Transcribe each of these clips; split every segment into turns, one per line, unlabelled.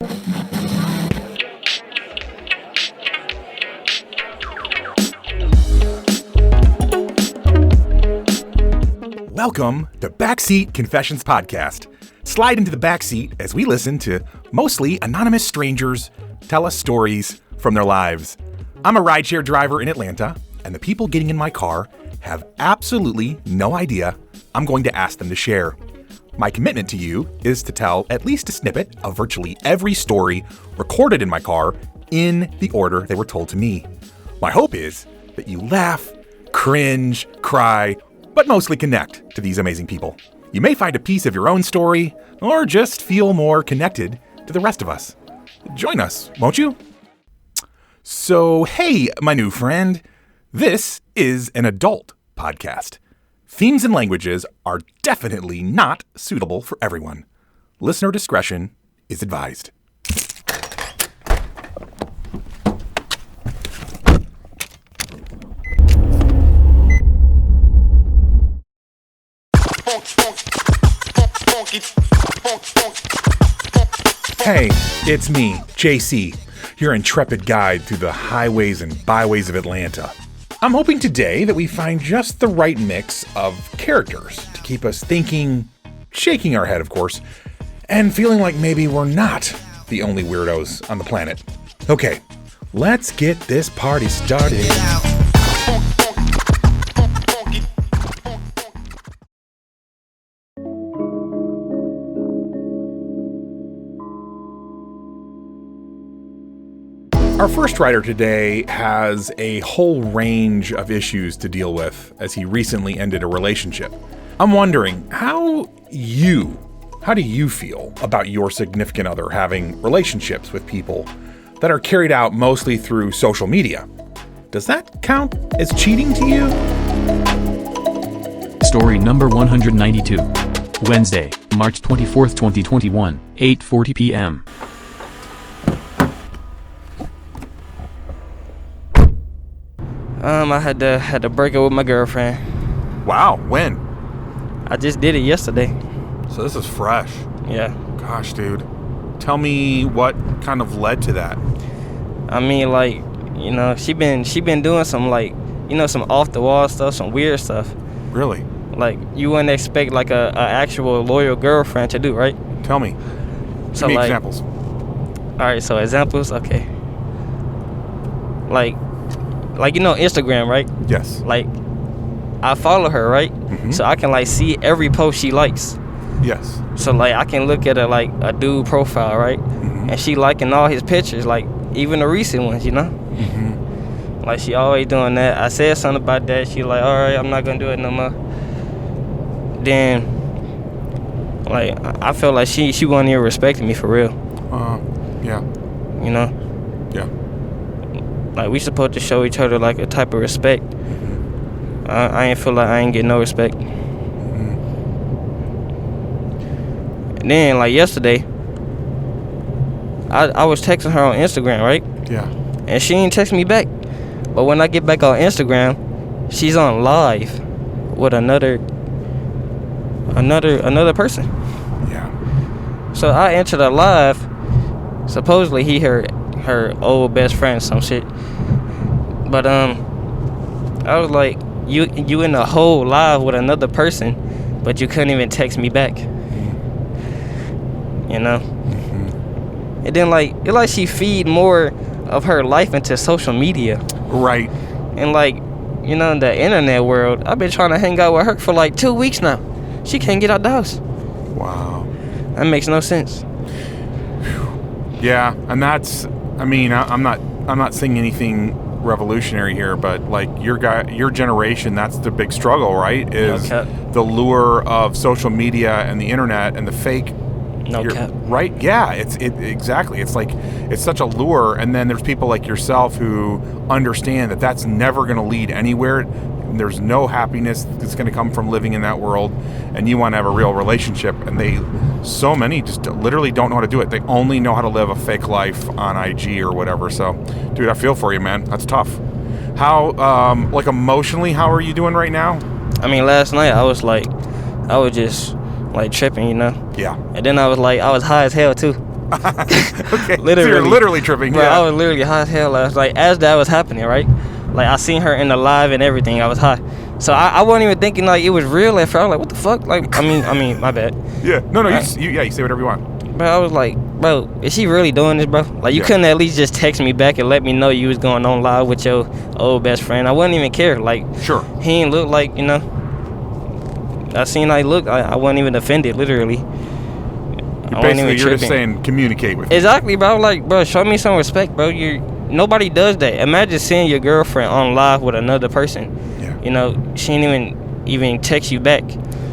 Welcome to Backseat Confessions Podcast. Slide into the backseat as we listen to mostly anonymous strangers tell us stories from their lives. I'm a rideshare driver in Atlanta, and the people getting in my car have absolutely no idea I'm going to ask them to share. My commitment to you is to tell at least a snippet of virtually every story recorded in my car in the order they were told to me. My hope is that you laugh, cringe, cry, but mostly connect to these amazing people. You may find a piece of your own story, or just feel more connected to the rest of us. Join us, won't you? So, hey, my new friend, this is an adult podcast. Themes and languages are definitely not suitable for everyone. Listener discretion is advised. Hey, it's me, JC, your intrepid guide through the highways and byways of Atlanta. I'm hoping today that we find just the right mix of characters to keep us thinking, shaking our head, of course, and feeling like maybe we're not the only weirdos on the planet. Okay, let's get this party started. Our first writer today has a whole range of issues to deal with as he recently ended a relationship. I'm wondering, how do you feel about your significant other having relationships with people that are carried out mostly through social media? Does that count as cheating to you?
Story number 192. Wednesday, March 24th, 2021, 8:40 p.m.
I had to break up with my girlfriend.
Wow, when?
I just did it yesterday.
So this is fresh.
Yeah.
Gosh, dude. Tell me what kind of led to that.
I mean, like, you know, she been doing some, like, you know, some off the wall stuff, some weird stuff.
Really?
Like, you wouldn't expect like a actual loyal girlfriend to do, right?
Tell me.
So,
Give me
like,
examples.
All right, so examples, okay. Like you know Instagram, right?
Yes.
Like, I follow her, right?
Mm-hmm.
So I can like see every post she likes.
Yes.
So like I can look at a dude profile, right?
Mm-hmm.
And she liking all his pictures, like even the recent ones, you know?
Mm-hmm.
Like she always doing that. I said something about that. She like, all right, I'm not gonna do it no more. Then, like, I felt like she wasn't even respecting me for real.
Yeah.
You know?
Yeah.
Like, we supposed to show each other like a type of respect.
Mm-hmm.
I ain't feel like I ain't get no respect.
Mm-hmm.
And then, like yesterday, I was texting her on Instagram, right?
Yeah.
And she ain't text me back. But when I get back on Instagram, she's on live with another person.
Yeah.
So I entered a live. Supposedly he her old best friend, some shit. But I was like, you in a whole live with another person, but you couldn't even text me back. You know?
Mm-hmm.
And then like she feed more of her life into social media.
Right.
And like, you know, in the internet world, I've been trying to hang out with her for like 2 weeks now. She can't get out the house.
Wow.
That makes no sense.
Yeah, and that's, I mean, I'm not saying anything revolutionary here, but like your generation, that's the big struggle, right? Is the lure of social media and the internet and the fake.
No cap.
Right? Yeah, exactly. It's like, it's such a lure, and then there's people like yourself who understand that that's never going to lead anywhere. There's no happiness that's going to come from living in that world, and you want to have a real relationship, and so many just literally don't know how to do it. They only know how to live a fake life on IG or whatever. So, dude, I feel for you, man. That's tough. How, like, emotionally, how are you doing right now?
I mean, last night I was just like tripping, you know?
Yeah.
And then I was high as hell too.
Okay.
Literally.
So you're literally tripping.
Bro,
Yeah.
I was literally high as hell. Like, as that was happening, right? Like, I seen her in the live and everything. I was high. So I wasn't even thinking, like, it was real at first. I was like, what the fuck? Like, I mean, my bad.
Yeah. No,
Right.
you say whatever you want.
Bro, I was like, bro, is she really doing this, bro? Like, you couldn't at least just text me back and let me know you was going on live with your old best friend. I wouldn't even care. Like,
Sure.
he ain't look like, you know. I seen how he looked. I wasn't even offended, literally.
Basically, you're just saying communicate with me.
Exactly, bro. Like, bro, show me some respect, bro. Nobody does that. Imagine seeing your girlfriend on live with another person.
Yeah.
You know, she ain't even text you back.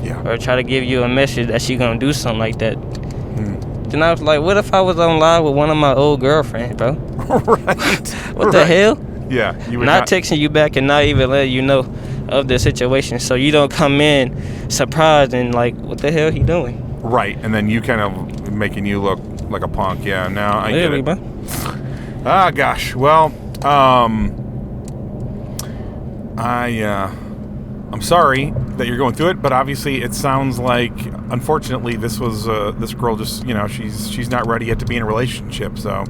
Yeah.
Or try to give you a message that she gonna do something like that.
Mm.
Then I was like, what if I was on live with one of my old girlfriends, bro?
Right.
What the hell?
Yeah. You would
Not texting you back and not even letting you know of the situation, so you don't come in surprised and like, what the hell he doing?
Right, and then you kind of making you look like a punk. Yeah, now I
Literally,
get it.
bro.
Ah, gosh. Well, I'm sorry that you're going through it, but obviously it sounds like, unfortunately, this girl just, she's not ready yet to be in a relationship. So,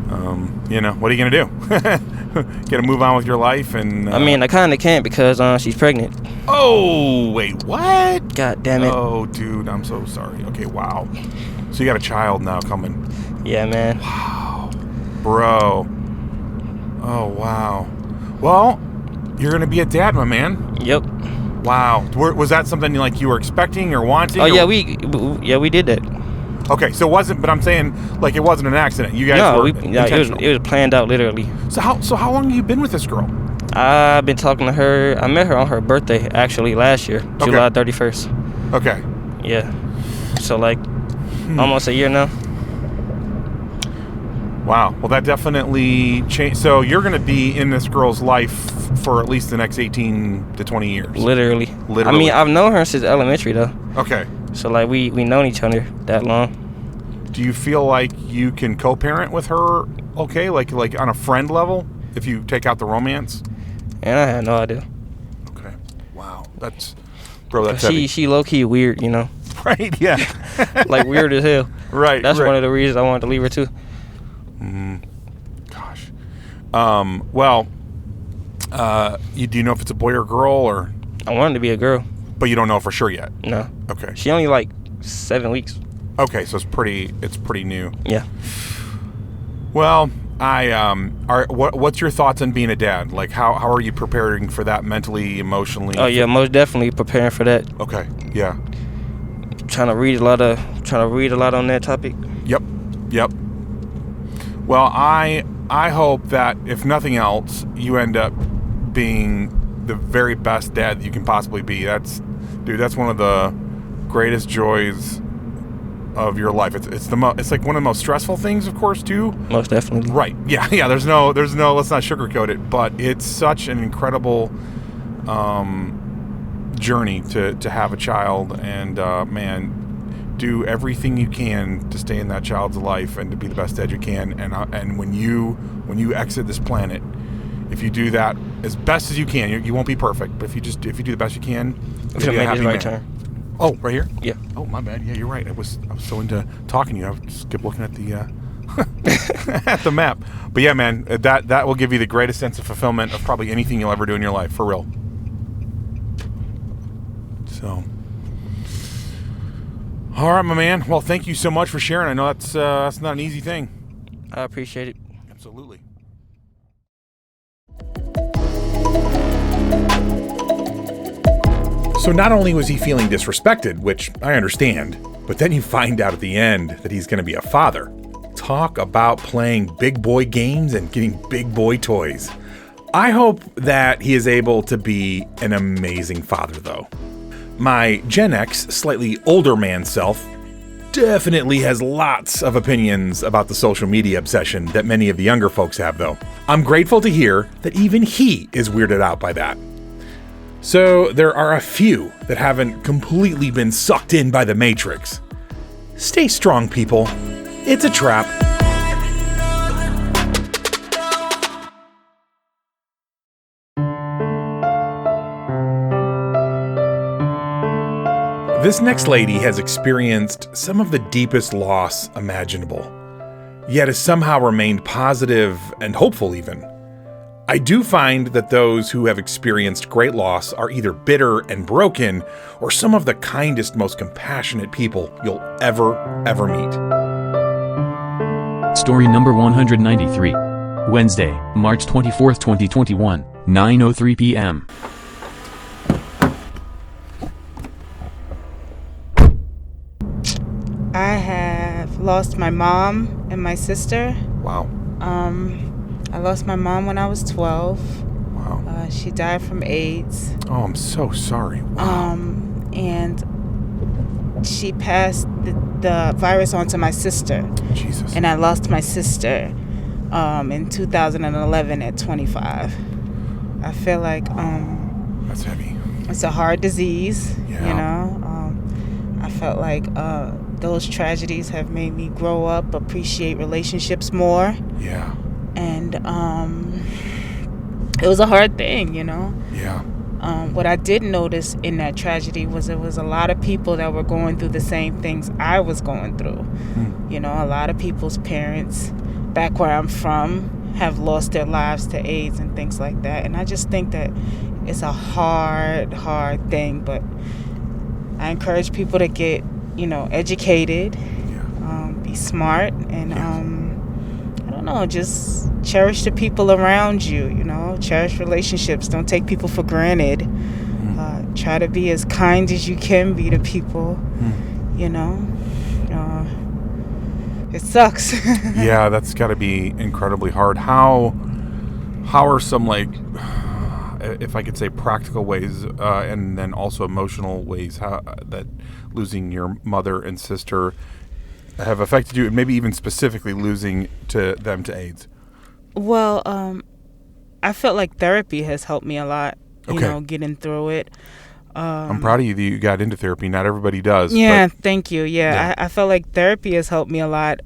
what are you gonna do? Gotta move on with your life, and
I mean, I kind of can't because she's pregnant.
Oh, wait, what?
God damn it.
Oh, dude, I'm so sorry. Okay, wow. So you got a child now coming.
Yeah, man.
Wow. Bro. Oh, wow. Well, you're going to be a dad, my man.
Yep.
Wow. Was that something like you were expecting or wanting?
Oh,
or?
yeah, we did that.
Okay, so it wasn't, but I'm saying, like, it wasn't an accident. You guys were intentional.
it was planned out, literally.
So how long have you been with this girl?
I've been talking to her. I met her on her birthday, actually, last year, July 31st.
Okay.
Yeah. So, like, almost a year now.
Wow. Well, that definitely changed. So you're going to be in this girl's life for at least the next 18 to 20 years.
Literally. I mean, I've known her since elementary, though.
Okay.
So, like, we known each other that long.
Do you feel like you can co-parent with her, okay? Like on a friend level, if you take out the romance?
And I had no idea.
Okay. Wow. That's heavy.
She low-key weird, you know?
Right, yeah.
Like, weird as hell.
Right.
That's one of the reasons I wanted to leave her, too.
Gosh. Well, do you know if it's a boy or girl, or?
I wanted to be a girl.
But you don't know for sure yet?
No.
Okay.
She only, like, 7 weeks.
Okay, so it's pretty new.
Yeah.
Well, what's your thoughts on being a dad? Like, how are you preparing for that mentally, emotionally?
Oh, yeah, most definitely preparing for that.
Okay, yeah.
Trying to read a lot on that topic.
Yep. Well, I hope that, if nothing else, you end up being the very best dad that you can possibly be. That's one of the greatest joys of your life. It's like one of the most stressful things, of course, too.
Most definitely.
Right. Yeah. There's no. Let's not sugarcoat it. But it's such an incredible journey to have a child, and man, do everything you can to stay in that child's life and to be the best dad you can. And when you exit this planet, if you do that as best as you can, you won't be perfect, but if you do the best you can,
We're gonna make this right turn.
Oh, right here?
Yeah.
Oh, my bad. Yeah, you're right. I was so into talking to you, I just kept looking at the at the map. But yeah, man, that will give you the greatest sense of fulfillment of probably anything you'll ever do in your life, for real. So, all right, my man. Well, thank you so much for sharing. I know that's not an easy thing.
I appreciate it.
Absolutely. So not only was he feeling disrespected, which I understand, but then you find out at the end that he's going to be a father. Talk about playing big boy games and getting big boy toys. I hope that he is able to be an amazing father, though. My Gen X, slightly older man self definitely has lots of opinions about the social media obsession that many of the younger folks have, though. I'm grateful to hear that even he is weirded out by that. So there are a few that haven't completely been sucked in by the Matrix. Stay strong, people. It's a trap. This next lady has experienced some of the deepest loss imaginable, yet has somehow remained positive and hopeful even. I do find that those who have experienced great loss are either bitter and broken or some of the kindest, most compassionate people you'll ever meet.
Story number 193. Wednesday, March 24th, 2021, 9:03 p.m.
I have lost my mom and my sister.
Wow.
I lost my mom when I was 12.
Wow.
She died from AIDS.
Oh, I'm so sorry. Wow.
And she passed the virus on to my sister.
Jesus.
And I lost my sister in 2011 at 25. I feel like
That's heavy.
it's a hard disease,
Yeah.
you know. I felt like those tragedies have made me grow up, appreciate relationships more.
Yeah.
And it was a hard thing, you know.
Yeah.
What I did notice in that tragedy was there was a lot of people that were going through the same things I was going through. You know, a lot of people's parents back where I'm from have lost their lives to AIDS and things like that. And I just think that it's a hard thing. But I encourage people to get, you know, educated, be smart, and I don't know, just cherish the people around you, you know, cherish relationships. Don't take people for granted. Try to be as kind as you can be to people, you know. It sucks.
Yeah, that's got to be incredibly hard. How are some, like, if I could say, practical ways and then also emotional ways how that losing your mother and sister have affected you, and maybe even specifically losing them to AIDS?
Well, I felt like therapy has helped me a lot, you
Okay.
know, getting through it.
I'm proud of you that you got into therapy. Not everybody does.
Yeah,
but
thank you.
Yeah.
I felt like therapy has helped me a lot.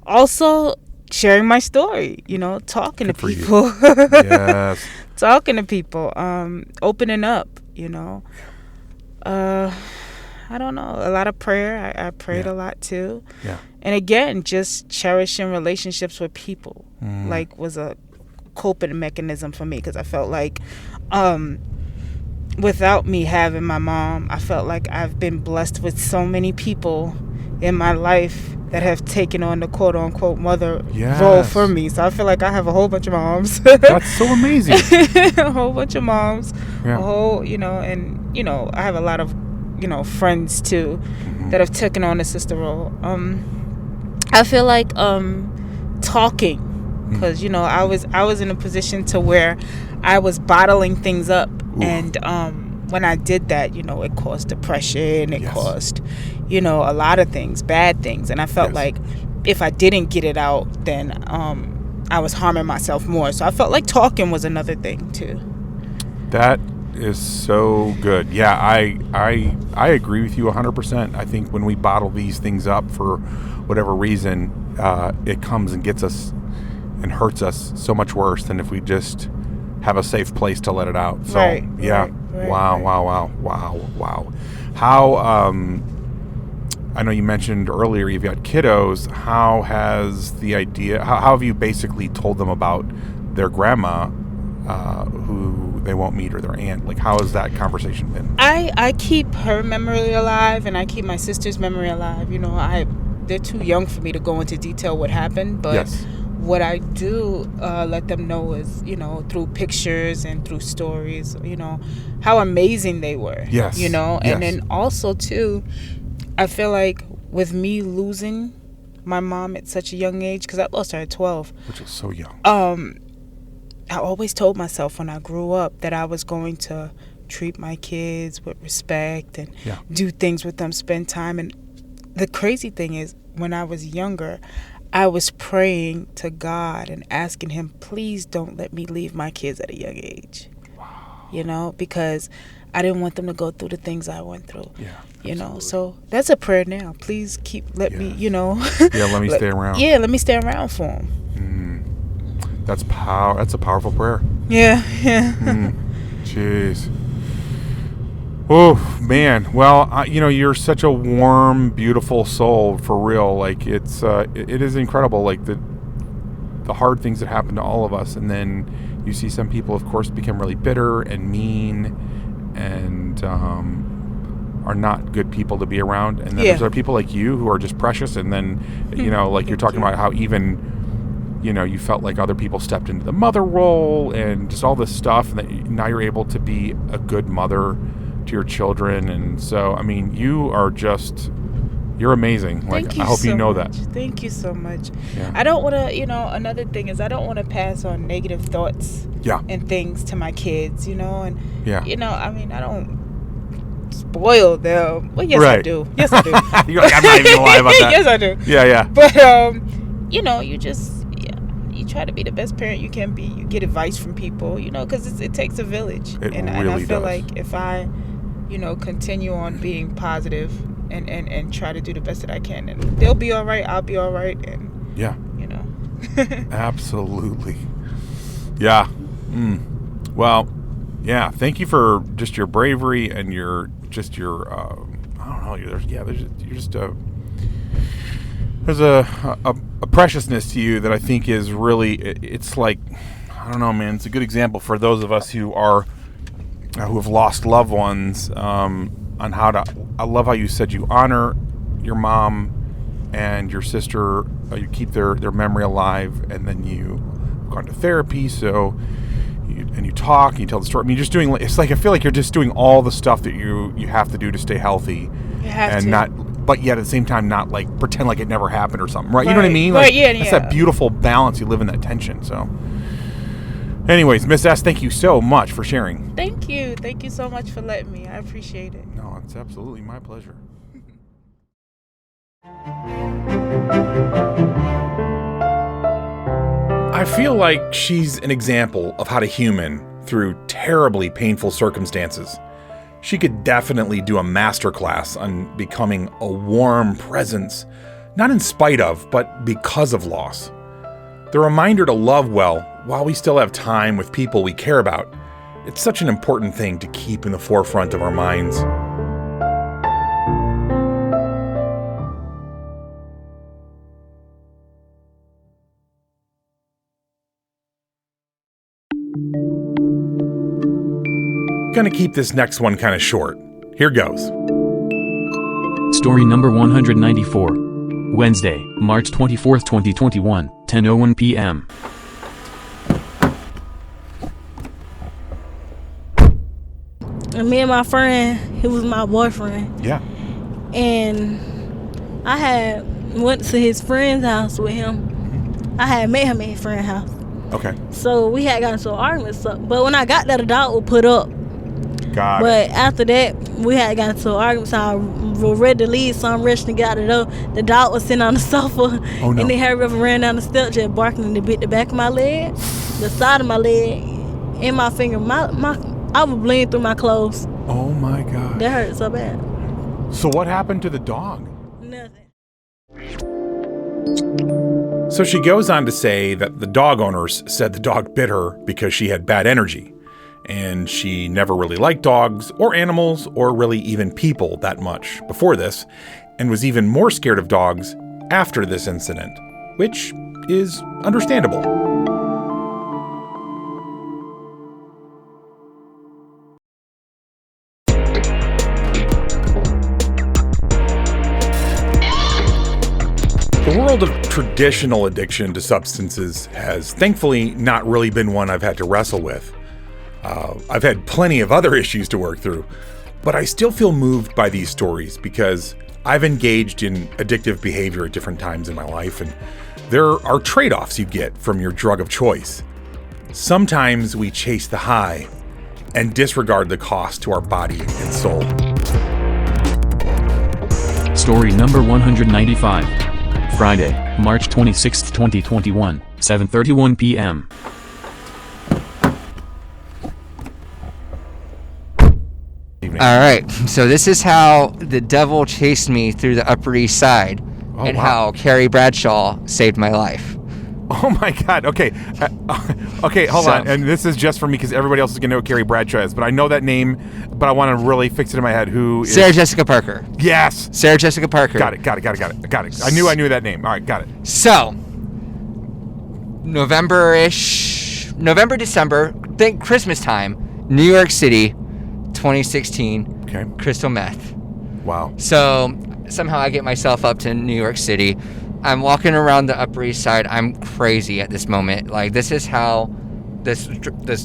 Also, sharing my story, you know, talking
Good
to
for you.
people.
Yes.
Talking to people, opening up, you know. I don't know, a lot of prayer. I prayed a lot too.
Yeah.
And again, just cherishing relationships with people, like, was a coping mechanism for me, because I felt like without me having my mom, I felt like I've been blessed with so many people in my life that have taken on the quote-unquote mother role for me. So I feel like I have a whole bunch of moms.
That's so amazing.
A whole bunch of moms.
Yeah.
A whole, you know, and, you know, I have a lot of, you know, friends too that have taken on the sister role. I feel like talking, because, you know, I was in a position to where I was bottling things up.
Ooh.
And when I did that, you know, it caused depression, it
Yes.
caused, you know, a lot of things, bad things. And I felt like if I didn't get it out, then I was harming myself more. So I felt like talking was another thing too.
That is so good. Yeah, I agree with you 100%. I think when we bottle these things up for whatever reason, it comes and gets us and hurts us so much worse than if we just have a safe place to let it out. So
Right,
yeah.
right,
Wow. How I know you mentioned earlier you've got kiddos. How has the idea, how have you basically told them about their grandma who they won't meet, or their aunt? Like, how has that conversation been?
I keep her memory alive, and I keep my sister's memory alive. You know, they're too young for me to go into detail what happened, but
Yes.
what I do let them know is, you know, through pictures and through stories, you know, how amazing they were.
Yes.
You know,
Yes.
and then also too, I feel like with me losing my mom at such a young age, because I lost her at 12.
Which is so young.
I always told myself when I grew up that I was going to treat my kids with respect and do things with them, spend time. And the crazy thing is, when I was younger, I was praying to God and asking him, please don't let me leave my kids at a young age. Wow. You know, because I didn't want them to go through the things I went through.
Yeah.
You know, so that's a prayer now. Please let me, you know.
Yeah, let me stay around.
Yeah, let me stay around for them.
That's a powerful prayer.
Yeah.
Jeez. Wow. How, how have you basically told them about their grandma who they won't meet, or their aunt? Like, how has that conversation been?
Yeah.
That Oh man, well, you're such a warm, beautiful soul for real. Like it is incredible. Like the hard things that happen to all of us, and then you see some people, of course, become really bitter and mean, and are not good people to be around. And then there's other people like you who are just precious. And then like you're talking about how even you felt like other people stepped into the mother role and just all this stuff, and that now you're able to be a good mother to your children. And so, I mean, you're amazing. Like, I hope you know that.
Thank you so much.
Yeah.
I don't want to, another thing is I don't want to pass on negative thoughts and things to my kids, and, I mean, I don't spoil them. Well, yes, I do. Yes, I do.
You're like, I'm not even going to lie about that.
Yes, I do.
Yeah.
But, you just, you try to be the best parent you can be. You get advice from people, because it takes a village.
And
I feel like if I, continue on being positive and try to do the best that I can, and they'll be all right, I'll be all right, and
Absolutely. Yeah. Well, yeah, thank you for just your bravery and your I don't know, there's a preciousness to you that I think is really, it's like, I don't know, man, it's a good example for those of us who have lost loved ones, on how to, I love how you said you honor your mom and your sister, you keep their memory alive, and then you've gone to therapy, so you talk, and you tell the story. I mean, you're just doing, it's like, I feel like you're just doing all the stuff that you have to do to stay healthy.
You have to.
But yet at the same time, not like pretend like it never happened or something, right? You know what I mean? Like,
right, yeah.
That's that beautiful balance. You live in that tension, so. Anyways, Miss S, thank you so much for sharing.
Thank you. Thank you so much for letting me. I appreciate it.
No, it's absolutely my pleasure. I feel like she's an example of how to human through terribly painful circumstances. She could definitely do a masterclass on becoming a warm presence, not in spite of, but because of loss. The reminder to love well while we still have time with people we care about. It's such an important thing to keep in the forefront of our minds. Gonna keep this next one kind of short. Here goes.
Story number 194. Wednesday, March 24th, 2021, 10:01 p.m.
And me and my friend, he was my boyfriend.
Yeah.
And I had went to his friend's house with him. I had met him at his friend's house.
Okay.
So we had gotten into an argument. But when I got there, the dog was put up.
Got it.
But after that, we had gotten into an argument. So I was ready to leave. So I'm rushing to get out the door. The dog was sitting on the sofa.
Oh, no.
And then hurried up and ran down the steps, just barking, and it bit the back of my leg, the side of my leg, and my finger. I was bleeding through my clothes.
Oh my God.
That hurt so bad.
So what happened to the dog?
Nothing.
So she goes on to say that the dog owners said the dog bit her because she had bad energy, and she never really liked dogs or animals or really even people that much before this, and was even more scared of dogs after this incident, which is understandable. The world of traditional addiction to substances has thankfully not really been one I've had to wrestle with. I've had plenty of other issues to work through, but I still feel moved by these stories because I've engaged in addictive behavior at different times in my life, and there are trade-offs you get from your drug of choice. Sometimes we chase the high and disregard the cost to our body and soul.
Story number 195. Friday, March 26, 2021, 7:31 p.m.
All right, so this is how the devil chased me through the Upper East Side, and how Carrie Bradshaw saved my life.
Oh my God. Okay. Okay, hold on. And this is just for me because everybody else is going to know what Carrie Bradshaw is. But I know that name, but I want to really fix it in my head. Who is...
Sarah Jessica Parker.
Yes.
Sarah Jessica Parker.
Got it. I knew that name. All right, got it.
So, November, December, think Christmas time, New York City, 2016.
Okay.
Crystal meth.
Wow.
So, somehow I get myself up to New York City. I'm walking around the Upper East Side. I'm crazy at this moment. Like, this is how this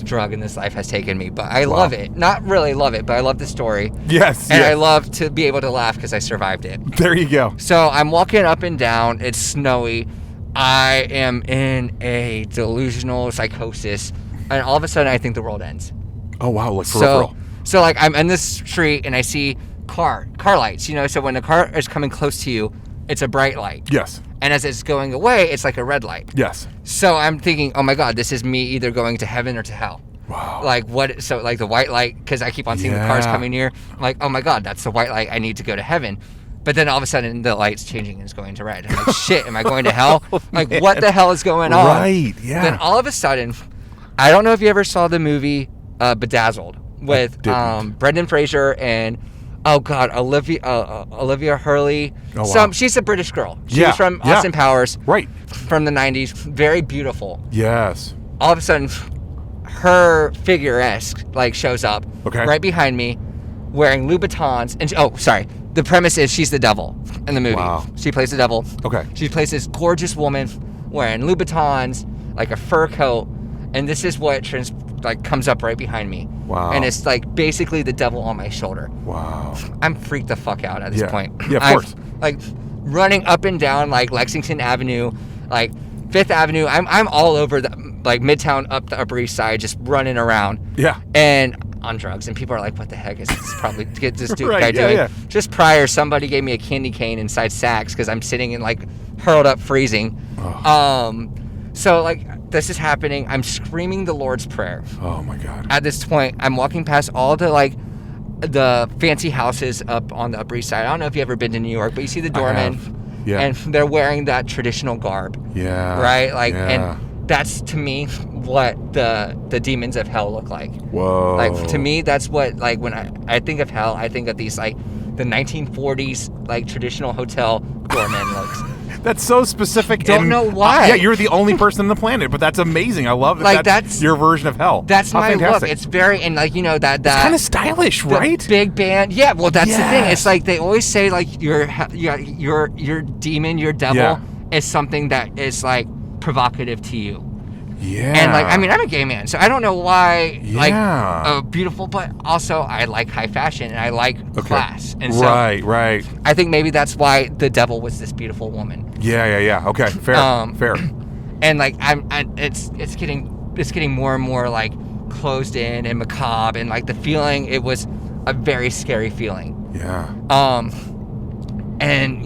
drug in this life has taken me. But I love it. Not really love it, but I love the story.
Yes.
And I love to be able to laugh because I survived it.
There you go.
So I'm walking up and down. It's snowy. I am in a delusional psychosis. And all of a sudden, I think the world ends.
Oh, wow. Like, for real.
So, like, I'm in this street, and I see car lights. So when the car is coming close to you, it's a bright light.
Yes.
And as it's going away, it's like a red light.
Yes.
So I'm thinking, oh my God, this is me either going to heaven or to hell.
Wow.
Like, what? So, like, the white light, because I keep on seeing the cars coming near. I'm like, oh my God, that's the white light. I need to go to heaven. But then all of a sudden, the light's changing and it's going to red. I'm like, shit, am I going to hell? Like, what the hell is going on?
Right, yeah.
Then all of a sudden, I don't know if you ever saw the movie Bedazzled with Brendan Fraser and... Oh God, Olivia Hurley.
Oh, wow.
She's a British girl. She was from Austin Powers.
Right.
From the 90s. Very beautiful.
Yes.
All of a sudden, her figure-esque shows up right behind me, wearing Louboutins. And the premise is she's the devil in the movie.
Wow.
She plays the devil.
Okay.
She plays this gorgeous woman wearing Louboutins, like a fur coat, and this is what comes up right behind me.
Wow.
And it's basically the devil on my shoulder.
Wow.
I'm freaked the fuck out at this point.
Yeah, of course.
Running up and down Lexington Avenue, Fifth Avenue. I'm all over the Midtown up the Upper East Side, just running around.
Yeah.
And on drugs, and people are like, "What the heck is this? Probably get this
Right,
guy doing?"
Yeah.
Just prior, somebody gave me a candy cane inside Saks because I'm sitting in hurled up, freezing.
Oh.
So this is happening. I'm screaming the Lord's Prayer.
Oh my God.
At this point, I'm walking past all the the fancy houses up on the Upper East Side. I don't know if you've ever been to New York, but you see the doormen, and they're wearing that traditional garb.
Yeah.
Right. And that's to me what the demons of hell look like.
Whoa.
To me, that's what when I think of hell, I think of these the 1940s traditional hotel doorman looks.
That's so specific.
Don't know why.
Yeah, you're the only person on the planet, but that's amazing. I love that. That's your version of hell.
That's my
fantastic.
look. It's very that
it's kind of stylish, right?
Big band. Yeah. Well, that's the thing. It's they always say your demon, your devil is something that is provocative to you.
Yeah.
And I'm a gay man, so I don't know why beautiful, but also I like high fashion and I like class. And so
right.
I think maybe that's why the devil was this beautiful woman.
Yeah. Okay. Fair.
And it's getting more and more closed in and macabre, and the feeling, it was a very scary feeling.
Yeah.
And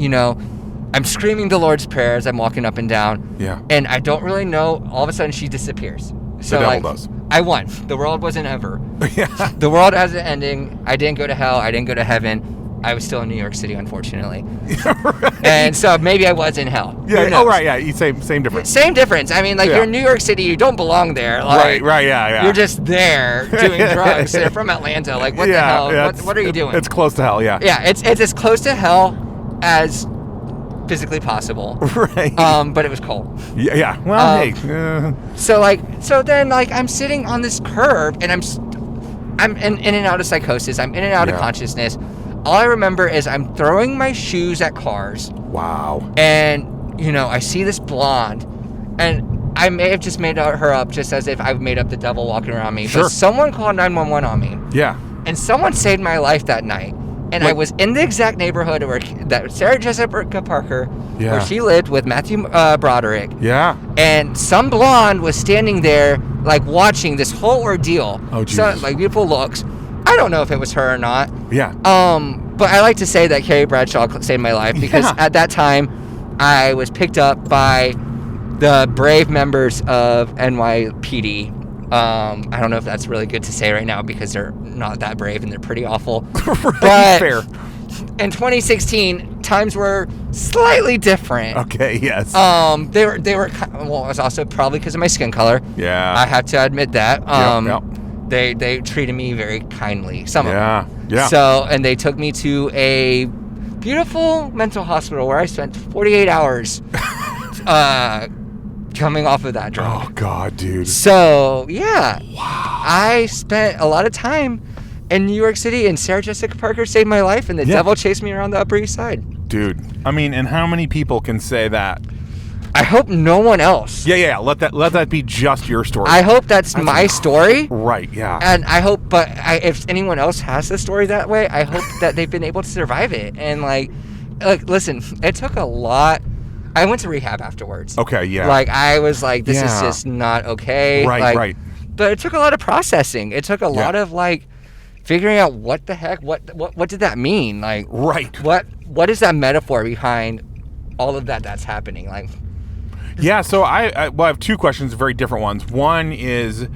I'm screaming the Lord's Prayer as I'm walking up and down.
Yeah.
And I don't really know. All of a sudden, she disappears. So
the devil does.
I won. The world wasn't over.
Yeah.
The world has an ending. I didn't go to hell. I didn't go to heaven. I was still in New York City, unfortunately.
Right.
And so maybe I was in hell.
Yeah. Oh, right. Yeah. Same difference.
Same difference. I mean, you're in New York City. You don't belong there.
Right. Yeah.
You're just there doing drugs. They're from Atlanta. What the hell? What are you doing?
It's close to hell. Yeah.
Yeah. It's as close to hell as physically possible.
Right.
But it was cold.
Yeah. Well, hey.
So then I'm sitting on this curb, and I'm in and out of psychosis. I'm in and out of consciousness. All I remember is I'm throwing my shoes at cars.
Wow.
And I see this blonde, and I may have just made her up, just as if I've made up the devil walking around me.
Sure.
But someone called 911 on me.
Yeah.
And someone saved my life that night. And I was in the exact neighborhood that Sarah Jessica Parker, where she lived with Matthew Broderick.
Yeah.
And some blonde was standing there, watching this whole ordeal.
Oh, Jesus.
So, beautiful looks. I don't know if it was her or not.
Yeah.
But I like to say that Carrie Bradshaw saved my life because at that time, I was picked up by the brave members of NYPD. I don't know if that's really good to say right now because they're not that brave and they're pretty awful.
Right,
but
fair.
in 2016, times were slightly different.
Okay, yes.
They were well, it was also probably because of my skin color.
Yeah.
I have to admit that.
Yep.
They treated me very kindly. Some of them.
Yeah.
So, and they took me to a beautiful mental hospital where I spent 48 hours coming off of that drug.
Oh, God, dude.
So, yeah. Wow. I spent a lot of time in New York City, and Sarah Jessica Parker saved my life, and the devil chased me around the Upper East Side.
Dude, I mean, and how many people can say that?
I hope no one else.
Yeah. Let that be just your story.
I hope that's my story.
Right. Yeah.
And I hope, if anyone else has the story that way, I hope that they've been able to survive it. And like, listen, it took a lot. I went to rehab afterwards.
Okay. Yeah.
Like, I was like, this is just not okay.
Right.
But it took a lot of processing. It took a lot of like figuring out what the heck, what did that mean? Like,
right.
What is that metaphor behind all of that's happening? Like.
Yeah, so I have two questions, very different ones. One is,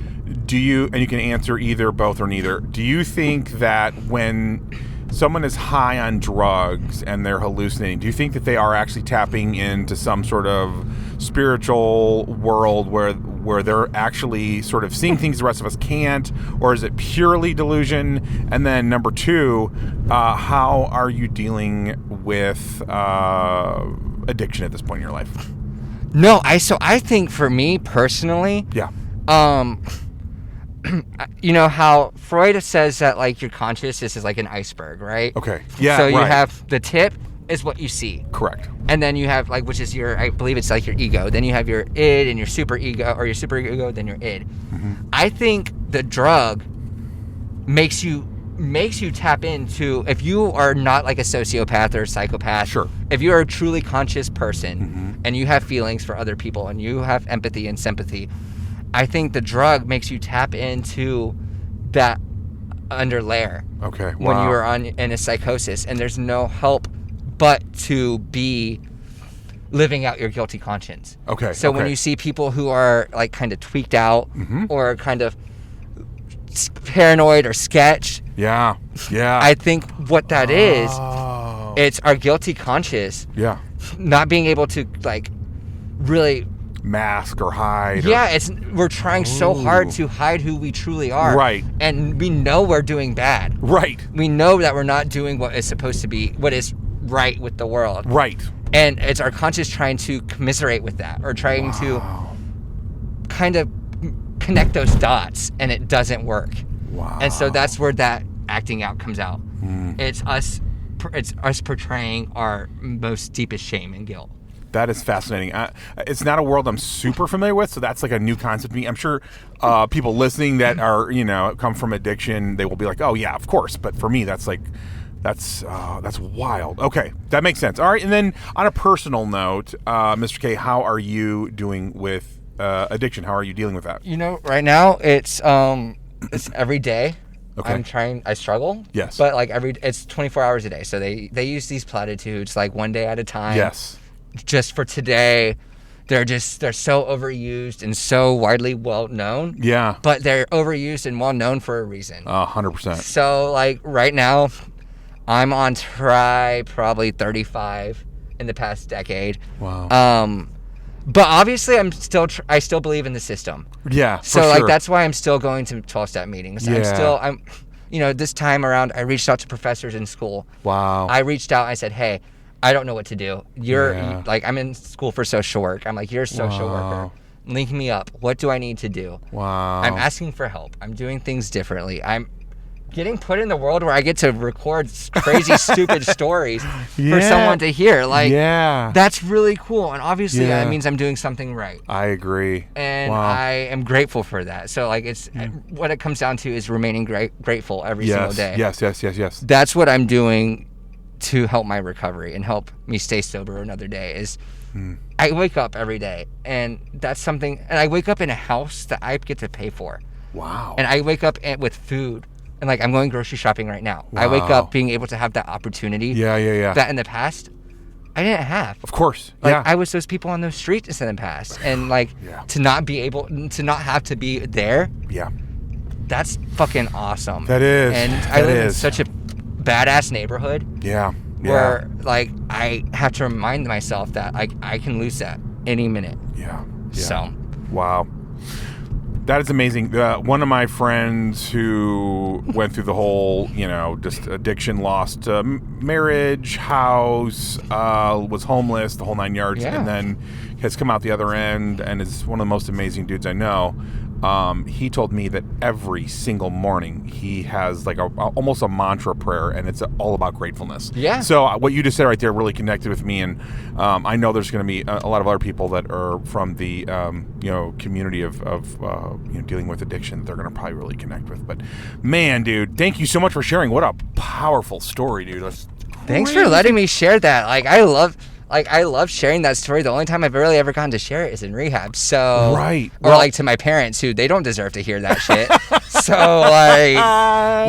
do you, and you can answer either, both, or neither, do you think that when someone is high on drugs and they're hallucinating, do you think that they are actually tapping into some sort of spiritual world where they're actually sort of seeing things the rest of us can't, or is it purely delusion? And then number two, how are you dealing with addiction at this point in your life?
No, I think for me personally, you know how Freud says that like your consciousness is like an iceberg, right?
Okay. Yeah.
So you have the tip is what you see.
Correct.
And then you have like, which is I believe it's like your ego. Then you have your id and your super ego, or your super ego, then your id. Mm-hmm. I think the drug makes you tap into, if you are not like a sociopath or a psychopath,
sure,
if you are a truly conscious person and you have feelings for other people and you have empathy and sympathy, I think the drug makes you tap into that under layer.
Okay. Wow.
When you are in a psychosis, and there's no help but to be living out your guilty conscience.
Okay.
So when you see people who are like kind of tweaked out or kind of paranoid or sketch, I think what that is, it's our guilty conscience not being able to like really
mask or hide.
We're trying so hard to hide who we truly are.
Right.
And we know we're doing bad.
Right.
We know that we're not doing what is supposed to be, what is right with the world.
Right.
And it's our conscience trying to commiserate with that, or trying to kind of connect those dots, and it doesn't work.
Wow.
And so that's where that acting out comes out. It's us portraying our most deepest shame and guilt.
That is fascinating. It's not a world I'm super familiar with, so that's like a new concept to me. I'm sure people listening that are, come from addiction, they will be like, oh yeah, of course. But for me, that's wild. Okay, that makes sense. All right, and then on a personal note, Mr. K, how are you doing with addiction? How are you dealing with that?
Right now it's every day.
Okay.
I struggle.
Yes.
But like it's 24 hours a day. So they use these platitudes like one day at a time.
Yes.
Just for today, they're so overused and so widely well known.
Yeah.
But they're overused and well known for a reason.
100%.
So like right now, I'm on try probably 35 in the past decade.
Wow.
But obviously I still believe in the system.
Yeah.
So
for
like
sure.
That's why I'm still going to 12-step meetings.
Yeah.
I'm this time around I reached out to professors in school.
Wow.
I reached out and I said, hey, I don't know what to do. I'm in school for social work. I'm like, you're a social worker. Link me up. What do I need to do?
Wow.
I'm asking for help. I'm doing things differently. I'm getting put in the world where I get to record crazy, stupid stories for someone to hear. Like, that's really cool. And obviously that means I'm doing something right.
I agree.
And I am grateful for that. So like it's what it comes down to is remaining grateful every single day.
Yes.
That's what I'm doing to help my recovery and help me stay sober another day is I wake up every day, and that's something, and I wake up in a house that I get to pay for.
Wow.
And I wake up with food, and like I'm going grocery shopping right now. Wow. I wake up being able to have that opportunity.
Yeah.
That in the past I didn't have.
Of course.
Like I was those people on those streets in the past, and like to not have to be there.
Yeah.
That's fucking awesome.
That is.
And I live in such a badass neighborhood.
Yeah.
Where like I have to remind myself that I can lose that any minute.
Yeah.
So.
Wow. That is amazing. One of my friends who went through the whole, just addiction, lost marriage, house, was homeless, the whole 9 yards, and then has come out the other end and is one of the most amazing dudes I know. He told me that every single morning he has like almost a mantra prayer, and it's all about gratefulness. Yeah. So what you just said right there really connected with me, and I know there's going to be a lot of other people that are from the community of dealing with addiction. They're going to probably really connect with. But man, dude, thank you so much for sharing. What a powerful story, dude. That's
Thanks for letting me share that. I love sharing that story. The only time I've really ever gotten to share it is in rehab. So or to my parents, who they don't deserve to hear that shit. So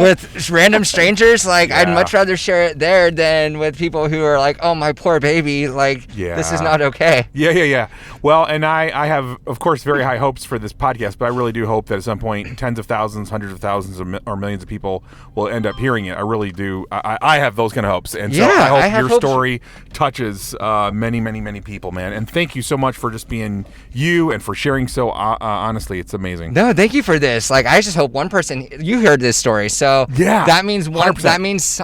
with random strangers, I'd much rather share it there than with people who are like, oh, my poor baby, this is not okay.
Yeah. Well, and I have, of course, very high hopes for this podcast, but I really do hope that at some point tens of thousands, hundreds of thousands, or millions of people will end up hearing it. I really do. I have those kind of hopes, and so I hope your story touches many, many, many people, man. And thank you so much for just being you and for sharing so honestly. It's amazing.
No, thank you for this. I just hope one person, you heard this story, so that means 100%. That means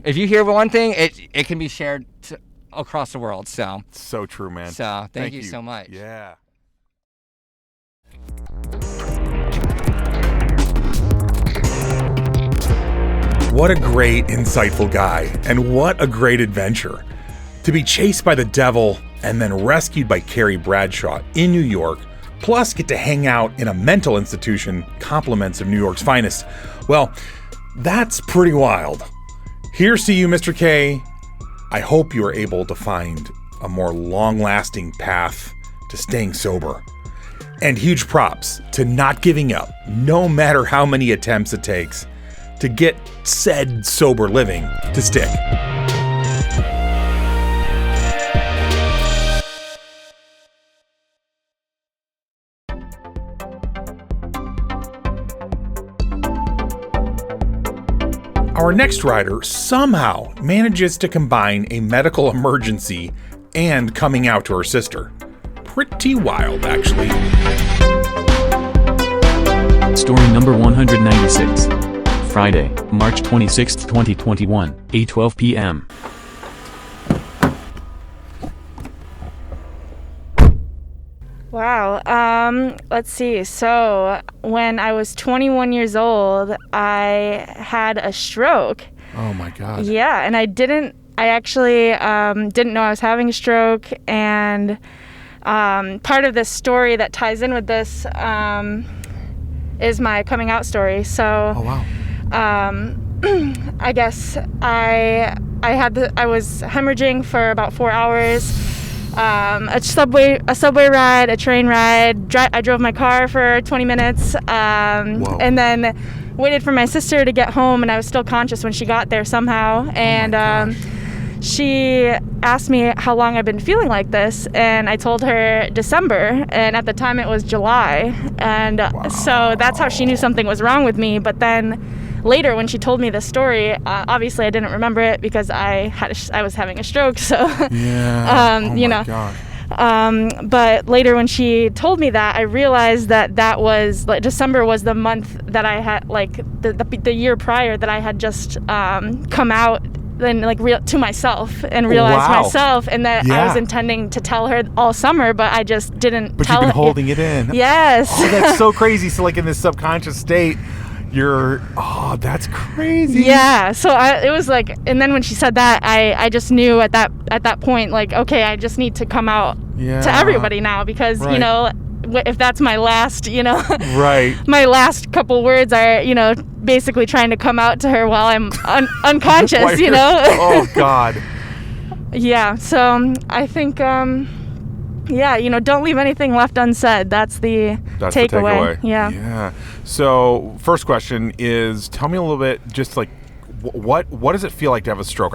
if you hear one thing, it can be shared across the world. So
true, man.
So thank you so much.
Yeah. What a great, insightful guy, and what a great adventure. To be chased by the devil and then rescued by Carrie Bradshaw in New York, plus get to hang out in a mental institution, compliments of New York's finest. Well, that's pretty wild. Here's to you, Mr. K. I hope you are able to find a more long-lasting path to staying sober. And huge props to not giving up, no matter how many attempts it takes, to get said sober living to stick. Our next rider somehow manages to combine a medical emergency and coming out to her sister. Pretty wild, actually.
Story number 196. Friday, March 26, 2021, 8:12 p.m.
Wow. Let's see. So when I was 21 years old, I had a stroke.
Oh my God.
Yeah, and I actually didn't know I was having a stroke, and part of this story that ties in with this is my coming out story. So
oh wow.
I guess I was hemorrhaging for about 4 hours. A subway ride, a train ride. I drove my car for 20 minutes, and then waited for my sister to get home, and I was still conscious when she got there somehow. And she asked me how long I've been feeling like this, and I told her December, and at the time it was July. And so that's how she knew something was wrong with me. But then later, when she told me the story, obviously I didn't remember it because I was having a stroke. So
God.
But later, when she told me that, I realized that was December was the month that I had the year prior that I had just come out and to myself and realized myself, and that I was intending to tell her all summer, but I just didn't.
But you've been holding it in.
Yes.
Oh, that's so crazy. So in this subconscious state, that's crazy.
Yeah. So it was and then when she said that, I just knew at that point, okay, I just need to come out to everybody now, because if that's my last, my last couple words are, basically trying to come out to her while I'm unconscious,
Oh God.
Yeah. So I think, don't leave anything left unsaid. That's the takeaway.
Yeah. So first question is, tell me a little bit, just what does it feel like to have a stroke?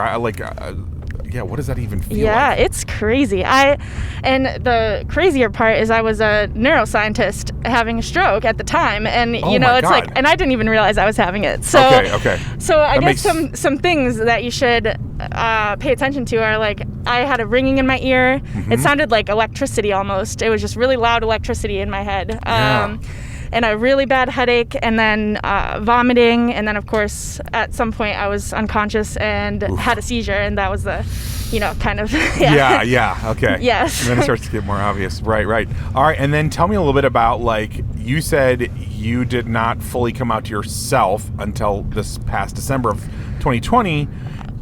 what does that even feel
Yeah,
like?
it's crazy. And the crazier part is I was a neuroscientist having a stroke at the time, and
Oh
you know,
my
it's
God.
like, and I didn't even realize I was having it. So
Okay.
So I
That
guess some things that you should pay attention to are like, I had a ringing in my ear. It sounded like electricity almost. It was just really loud electricity in my head.
Yeah.
And a really bad headache, and then vomiting, and then of course at some point I was unconscious and had a seizure, and that was the, kind of
Yeah, okay.
Yes.
And then it starts to get more obvious. Right. All right, and then tell me a little bit about, like, you said you did not fully come out to yourself until this past December of 2020.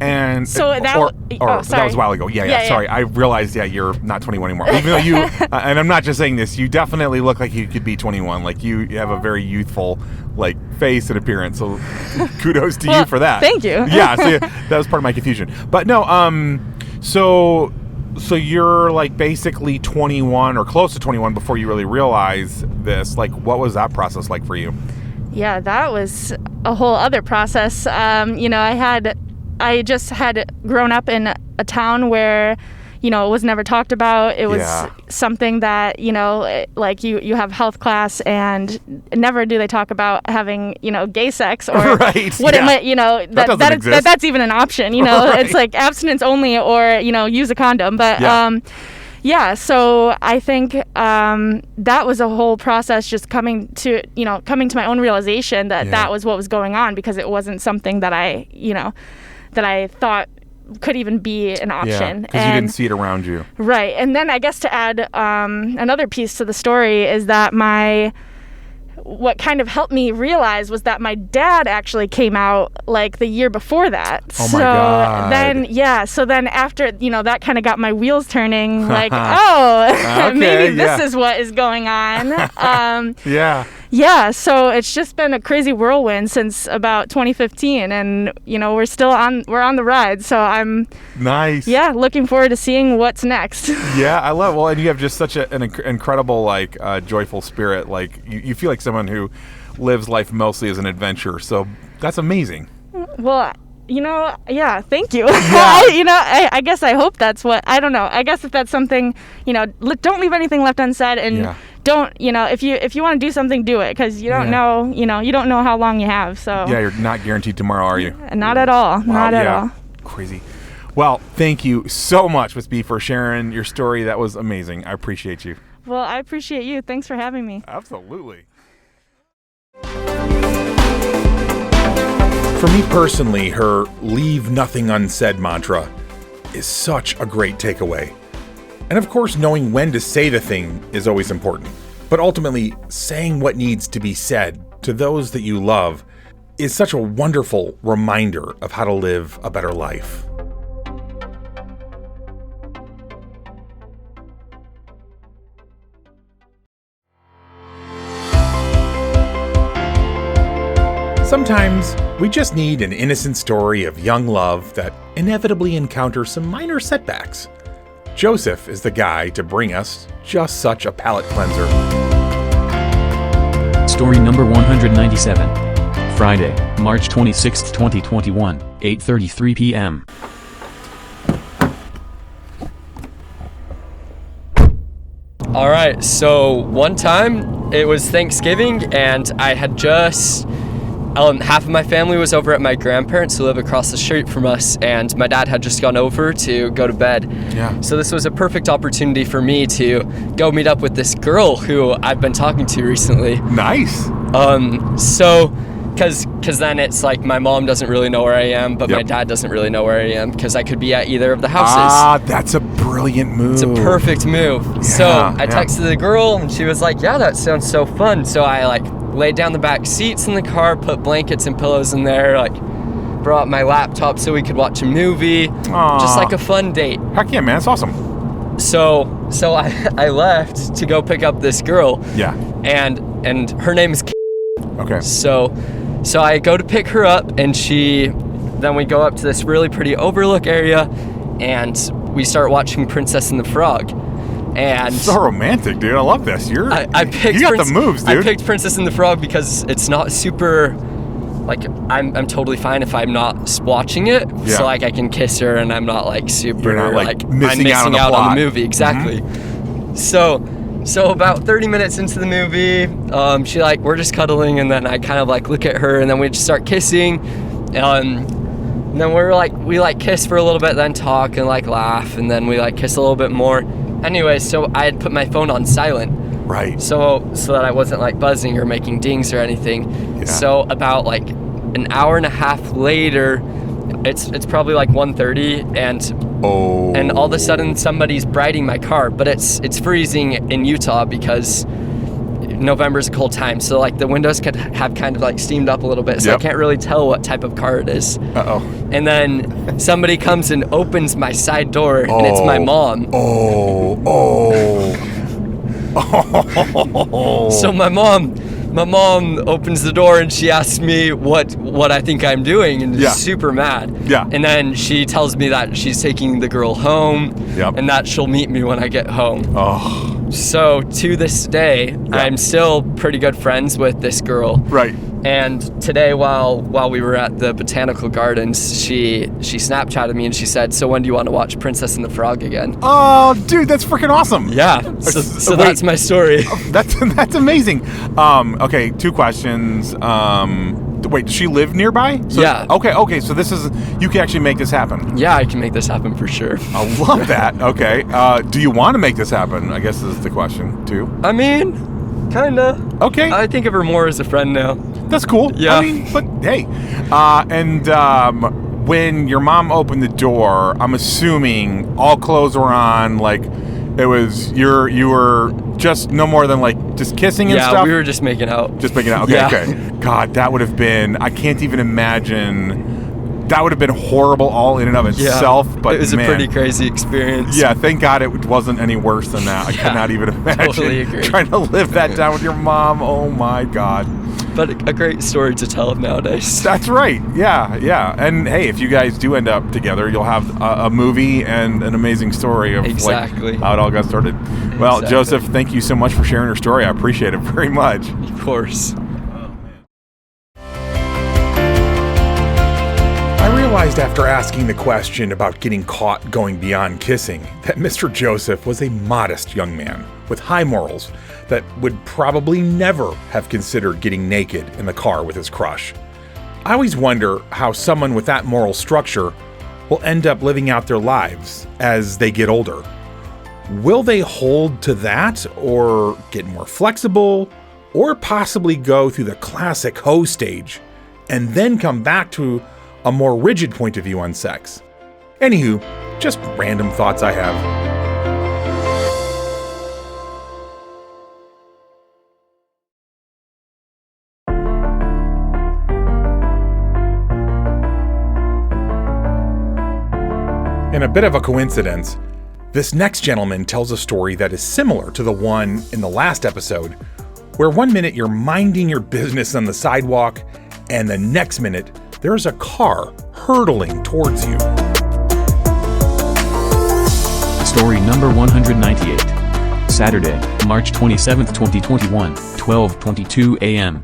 And
So that
that was
sorry.
a while ago. Yeah. Sorry, I realized. Yeah, you're not 21 anymore. Even though you, and I'm not just saying this, you definitely look like you could be 21. Like you have a very youthful, like, face and appearance. So kudos to you for that.
Thank you.
Yeah, so that was part of my confusion. But no, so you're like basically 21 or close to 21 before you really realize this. Like, what was that process like for you?
Yeah, that was a whole other process. I just had grown up in a town where, it was never talked about. It was something that, like you have health class, and never do they talk about having, gay sex or
Right,
what
yeah.
it might,
That doesn't exist.
that's even an option,
Right.
It's like abstinence only, or, use a condom. But, so I think that was a whole process, just coming to my own realization that that was what was going on, because it wasn't something that I thought could even be an option.
Because you didn't see it around you.
Right. And then I guess to add another piece to the story is that what kind of helped me realize was that my dad actually came out like the year before that.
Oh my God.
So then after, that kind of got my wheels turning, like,
Okay,
maybe this is what is going on. Yeah, so it's just been a crazy whirlwind since about 2015, and we're on the ride. So I'm
Nice.
looking forward to seeing what's next.
Yeah, I love. Well, and you have just such an incredible, like, joyful spirit. Like, you feel like someone who lives life mostly as an adventure. So that's amazing.
Well, thank you.
Yeah.
I guess I hope that's what, I don't know. I guess if that's something, don't leave anything left unsaid, and don't, if you want to do something, do it, because you don't know, you don't know how long you have. So
Yeah, you're not guaranteed tomorrow, are you?
Not at all.
Wow,
Not at all.
Crazy. Well, thank you so much, Miss B, for sharing your story. That was amazing. I appreciate you.
Well, I appreciate you. Thanks for having me.
Absolutely. For me personally, her leave nothing unsaid mantra is such a great takeaway. And of course, knowing when to say the thing is always important. But ultimately, saying what needs to be said to those that you love is such a wonderful reminder of how to live a better life. Sometimes we just need an innocent story of young love that inevitably encounters some minor setbacks. Joseph is the guy to bring us just such a palate cleanser.
Story number 197. Friday, March 26, 2021, 8:33 p.m.
All right, so one time it was Thanksgiving, and I had just half of my family was over at my grandparents who live across the street from us, and my dad had just gone over to go to bed.
Yeah.
So this was a perfect opportunity for me to go meet up with this girl who I've been talking to recently.
Nice.
Because then it's like my mom doesn't really know where I am, but my dad doesn't really know where I am, because I could be at either of the houses.
Ah, that's a brilliant move.
It's a perfect move. So I texted the girl, and she was like, yeah, that sounds so fun. So I laid down the back seats in the car, put blankets and pillows in there, brought my laptop so we could watch a movie.
Aww.
Just like a fun date.
Heck yeah, man, that's awesome.
So I left to go pick up this girl.
Yeah.
And her name is
Okay.
So I go to pick her up, and then we go up to this really pretty overlook area, and we start watching Princess and the Frog. And
so romantic, dude. I love this.
I picked
you got the moves, dude.
I picked Princess and the Frog because it's not super like I'm totally fine if I'm not watching it.
Yeah.
So like I can kiss her and I'm not like super
You're not, like,
I'm
missing
missing
out on the
out on
plot.
the movie. Exactly. So about 30 minutes into the movie, she like, we're just cuddling, and then I kind of like look at her, and then we just start kissing. And then we like kiss for a little bit, then talk and like laugh, and then we like kiss a little bit more. Anyway, so I had put my phone on silent.
Right.
So that I wasn't like buzzing or making dings or anything.
Yeah.
So about like an hour and a half later, it's probably like 1:30, and all of a sudden somebody's briding my car, but it's freezing in Utah because November's a cold time, so like the windows could have kind of like steamed up a little bit, so
Yep.
I can't really tell what type of car it is.
Uh-oh.
And then somebody comes and opens my side door, and it's my mom. So my mom opens the door and she asks me what I think I'm doing, and is super mad.
Yeah.
And then she tells me that she's taking the girl home,
Yep.
and that she'll meet me when I get home.
Oh.
So to this day, I'm still pretty good friends with this girl.
Right.
And today, while we were at the botanical gardens, she Snapchatted me and she said, "So when do you want to watch Princess and the Frog again?"
Oh, dude, that's freaking awesome.
Yeah. So
Wait.
that's my story.
That's amazing. Okay, 2 questions. Wait, does she live nearby?
Yeah.
Okay. So you can actually make this happen.
Yeah, I can make this happen for sure.
I love that. Okay. Do you want to make this happen? I guess is the question too.
I mean, kinda.
Okay.
I think of her more as a friend now.
That's cool.
Yeah.
I mean, but hey, when your mom opened the door, I'm assuming all clothes were on. Like, it was you were just no more than like just kissing and stuff.
Yeah, we were just making out.
Just making out. Okay.
Yeah.
Okay. God, that would have been. I can't even imagine. That would have been horrible all in and of itself. But
it was
man,
a pretty crazy experience.
Yeah, thank God it wasn't any worse than that. I could not even imagine
totally agree.
trying to live that down with your mom. Oh my God.
But a great story to tell nowadays.
That's right. Yeah. And hey, if you guys do end up together, you'll have a movie and an amazing story of
Exactly.
like how it all got started. Well,
Exactly.
Joseph, thank you so much for sharing your story. I appreciate it very much.
Of course.
I realized after asking the question about getting caught going beyond kissing that Mr. Joseph was a modest young man with high morals that would probably never have considered getting naked in the car with his crush. I always wonder how someone with that moral structure will end up living out their lives as they get older. Will they hold to that, or get more flexible, or possibly go through the classic hoe stage and then come back to a more rigid point of view on sex? Anywho, just random thoughts I have. In a bit of a coincidence, this next gentleman tells a story that is similar to the one in the last episode, where 1 minute you're minding your business on the sidewalk, and the next minute there's a car hurtling towards you.
Story number 198. Saturday, March 27th, 2021, 12:22 a.m.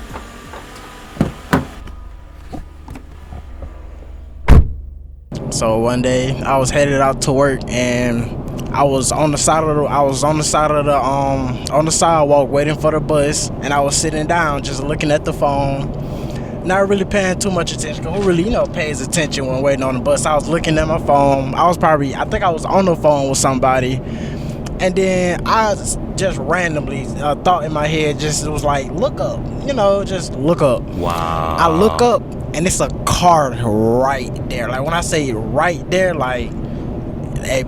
So one day I was headed out to work, and I was on the sidewalk waiting for the bus, and I was sitting down just looking at the phone, not really paying too much attention. Who really, pays attention when waiting on the bus? I was looking at my phone. I think I was on the phone with somebody, and then I just randomly thought in my head, it was like, look up, just look up.
Wow.
I look up, and it's a car right there. Like, when I say right there, like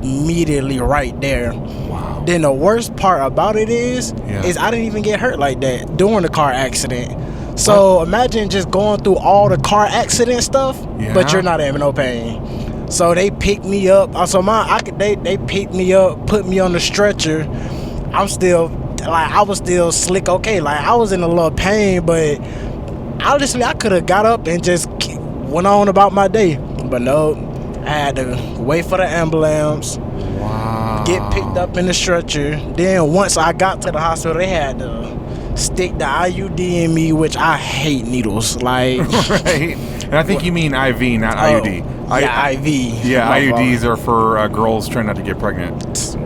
immediately right there.
Wow.
Then the worst part about it is I didn't even get hurt like that during the car accident. So imagine just going through all the car accident stuff, but you're not having no pain. So they picked me up. They picked me up, put me on the stretcher. I was still slick, okay. Like, I was in a little pain, but honestly, I could have got up and just went on about my day. But no, I had to wait for the ambulance.
Wow.
Get picked up in the stretcher. Then once I got to the hospital, they had to stick the IUD in me, which I hate needles. Like,
right. And I think you mean IV, not IUD.
Yeah, IV.
Yeah, IUDs are for girls trying not to get pregnant.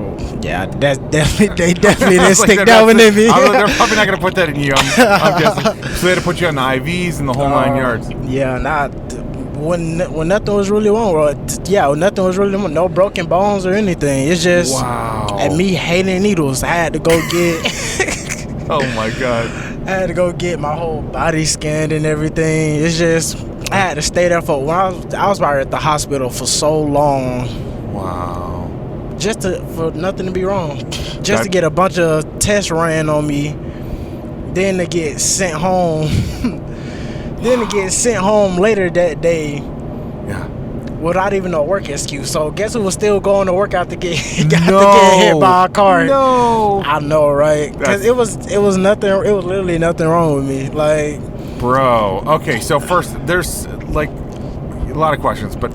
Yeah, that's definitely they didn't stick that one in me.
They're probably not gonna put that in you. I'm guessing. So they had to put you on the IVs and the whole 9 yards.
Yeah, when nothing was really wrong. When nothing was really wrong, no broken bones or anything. It's just and me hating needles. I had to go get.
Oh my God.
I had to go get my whole body scanned and everything. It's just I had to stay there for. I was probably at the hospital for so long.
Wow.
Just for nothing to be wrong. Just to get a bunch of tests ran on me. Then to get sent home. Then to get sent home later that day.
Yeah.
Without even a work excuse. So guess who was still going to work out to get to get hit by a car?
No.
I know, right? Because it was nothing. It was literally nothing wrong with me. Like,
bro. Okay, so first there's like a lot of questions, but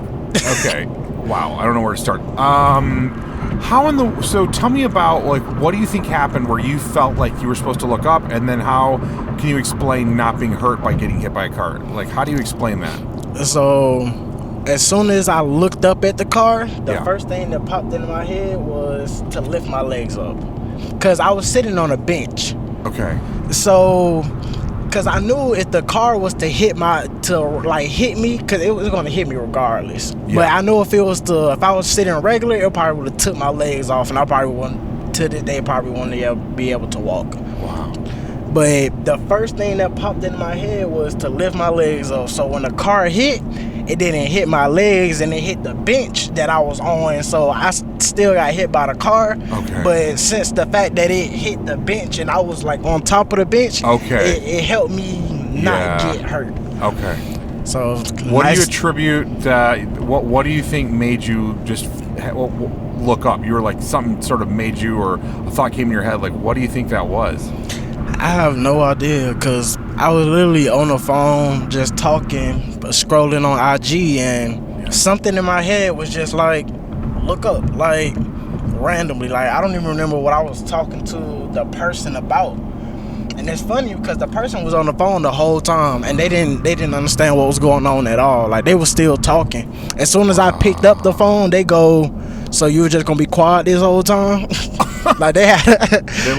okay. Wow, I don't know where to start. So tell me about, like, what do you think happened where you felt like you were supposed to look up, and then how can you explain not being hurt by getting hit by a car? Like, how do you explain that?
So, as soon as I looked up at the car, the first thing that popped into my head was to lift my legs up. Because I was sitting on a bench.
Okay.
So, because I knew if the car was to hit me, because it was going to hit me regardless. Yeah. But I knew if I was sitting regular, it probably would have took my legs off, and I probably wouldn't, to this day, probably wouldn't be able to walk.
Wow.
But the first thing that popped in my head was to lift my legs up. So when the car hit, it didn't hit my legs, and it hit the bench that I was on. So I still got hit by the car.
Okay.
But since the fact that it hit the bench and I was like on top of the bench, it helped me not get hurt.
Okay.
So
what do you attribute? What do you think made you just look up? You were like, something sort of made you, or a thought came in your head. Like, what do you think that was?
I have no idea, because I was literally on the phone just talking, scrolling on IG, and something in my head was just like, look up, like, randomly. Like, I don't even remember what I was talking to the person about. And it's funny because the person was on the phone the whole time, and they didn't understand what was going on at all. Like, they were still talking. As soon as I picked up the phone, they go, "So you were just gonna be quiet this whole time?" Like, they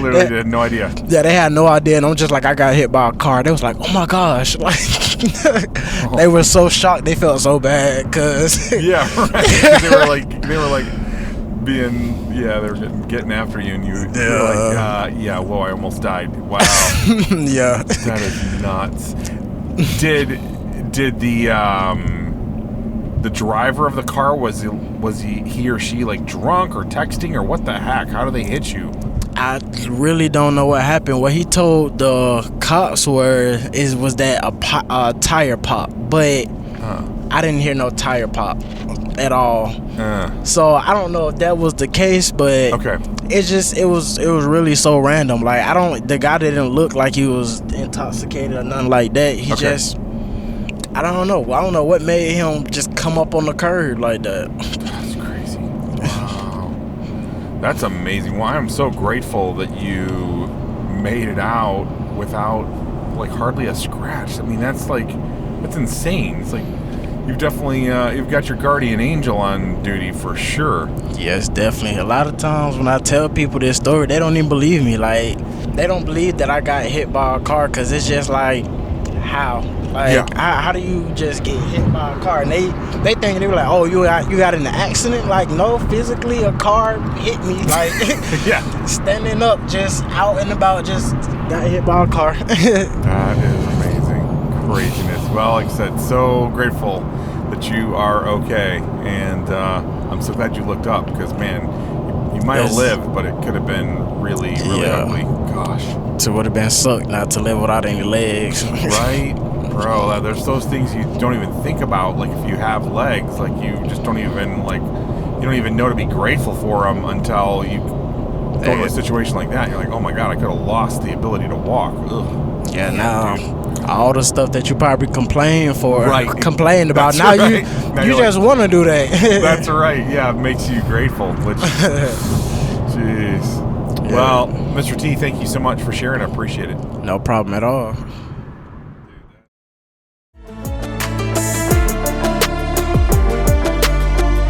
literally had no idea. Yeah, they had no idea, and I'm just like, I got hit by a car. They was like, "Oh my gosh!" Like, they were so shocked. They felt so bad, cause
yeah, right. They were like being, they were getting after you, and you were like, whoa, I almost died. Wow.
Yeah.
That is nuts. Did the driver of the car, was he or she like drunk or texting, or what the heck? How do they hit you?
I really don't know what happened. What he told the cops was that a tire pop, but I didn't hear no tire pop at all. So I don't know if that was the case, but it was really so random. Like, the guy didn't look like he was intoxicated or nothing like that. He just, I don't know what made him just come up on the curb like that.
That's crazy. Wow. That's amazing. Well, I'm so grateful that you made it out without like hardly a scratch. I mean, that's insane. It's like, you've definitely you've got your guardian angel on duty for sure. Yes,
definitely. A lot of times when I tell people this story, they don't even believe me. Like, they don't believe that I got hit by a car, because it's just like, how? Like, how do you just get hit by a car? And they think, they were like, oh, you got in an accident? Like, no, physically a car hit me. Like, standing up, just out and about, just got hit by a car.
That is amazing. Craziness. Well, like I said, so grateful that you are okay, and I'm so glad you looked up, because, man, you might have lived, but it could have been really ugly. Gosh.
It would have been sucked not to live without any legs.
Right? Bro, there's those things you don't even think about. Like, if you have legs, like, you just don't even, you don't even know to be grateful for them until you go to a situation like that. You're like, oh my God, I could have lost the ability to walk. Ugh.
Yeah, now all the stuff that you probably complained about,
That's
now
right.
you just want to do that.
That's right. Yeah, it makes you grateful. Which, jeez. Well, Mr. T, thank you so much for sharing. I appreciate it.
No problem at all.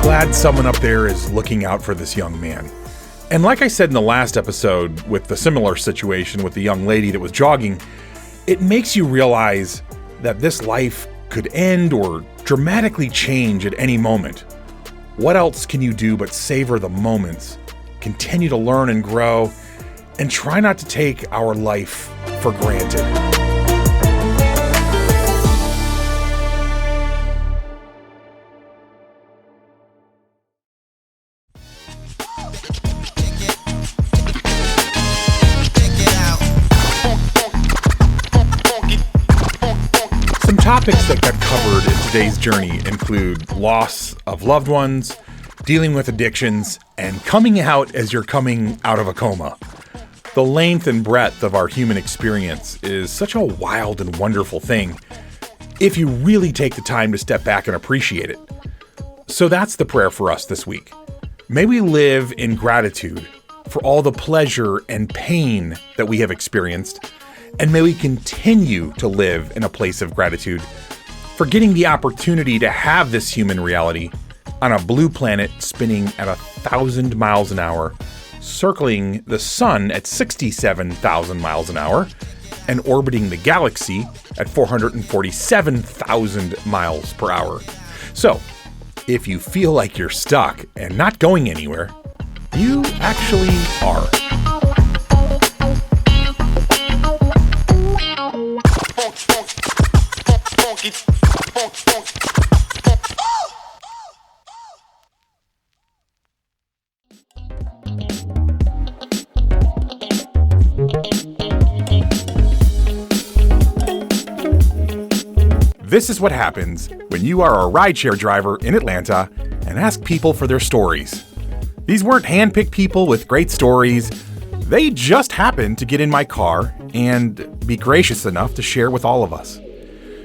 Glad someone up there is looking out for this young man. And like I said in the last episode with the similar situation with the young lady that was jogging, it makes you realize that this life could end or dramatically change at any moment. What else can you do but savor the moments, continue to learn and grow, and try not to take our life for granted? Some topics that got covered in today's journey include loss of loved ones, dealing with addictions, and coming out as you're coming out of a coma. The length and breadth of our human experience is such a wild and wonderful thing if you really take the time to step back and appreciate it. So that's the prayer for us this week. May we live in gratitude for all the pleasure and pain that we have experienced, and may we continue to live in a place of gratitude for getting the opportunity to have this human reality on a blue planet spinning at 1,000 miles an hour, circling the sun at 67,000 miles an hour, and orbiting the galaxy at 447,000 miles per hour. So, if you feel like you're stuck and not going anywhere, you actually are. This is what happens when you are a rideshare driver in Atlanta and ask people for their stories. These weren't handpicked people with great stories. They just happened to get in my car and be gracious enough to share with all of us.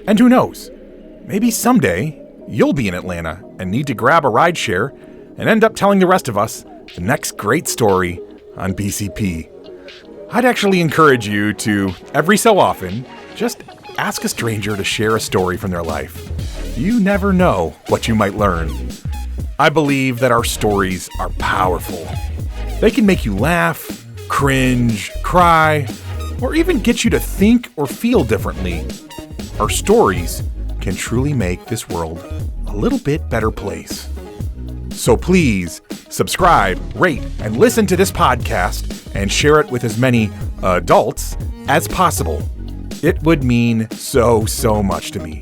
And who knows, maybe someday you'll be in Atlanta and need to grab a rideshare and end up telling the rest of us the next great story on BCP. I'd actually encourage you to, every so often, just ask a stranger to share a story from their life. You never know what you might learn. I believe that our stories are powerful. They can make you laugh, cringe, cry, or even get you to think or feel differently. Our stories can truly make this world a little bit better place. So please subscribe, rate, and listen to this podcast and share it with as many adults as possible. It would mean so much to me.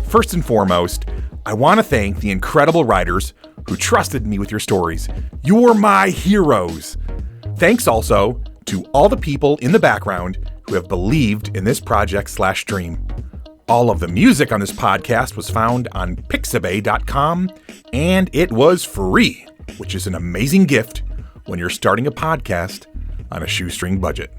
First and foremost, I want to thank the incredible writers who trusted me with your stories. You're my heroes. Thanks also to all the people in the background who have believed in this project/dream. All of the music on this podcast was found on pixabay.com, and it was free, which is an amazing gift when you're starting a podcast on a shoestring budget.